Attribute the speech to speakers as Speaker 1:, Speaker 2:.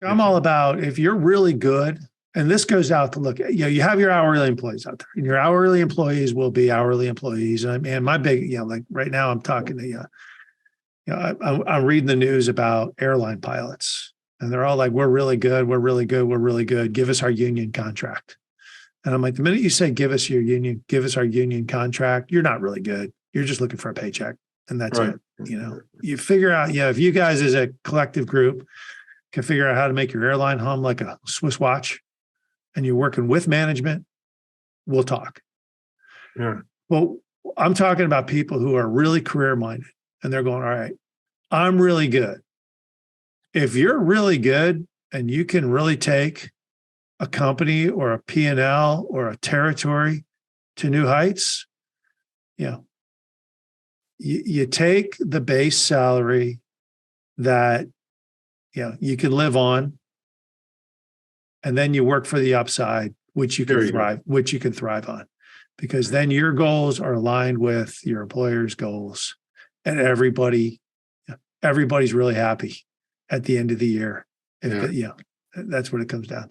Speaker 1: I'm all about if you're really good, and this goes out to look, you have your hourly employees out there, and your hourly employees will be hourly employees. And my big, like right now, I'm talking to I'm reading the news about airline pilots, and they're all like, "We're really good, we're really good, we're really good. Give us our union contract." And I'm like, the minute you say, "Give us your union, give us our union contract," you're not really good. You're just looking for a paycheck, and that's
Speaker 2: Right.
Speaker 1: it. You figure out, if you guys as a collective group can figure out how to make your airline hum like a Swiss watch, and you're working with management, we'll talk.
Speaker 2: Yeah.
Speaker 1: Well, I'm talking about people who are really career minded, and they're going, "All right, I'm really good. If you're really good and you can really take a company or a P&L or a territory to new heights, you know, you take the base salary that you can live on, and then you work for the upside, which you can thrive on, because then your goals are aligned with your employer's goals, and everybody's really happy at the end of the year. That's what it comes down to.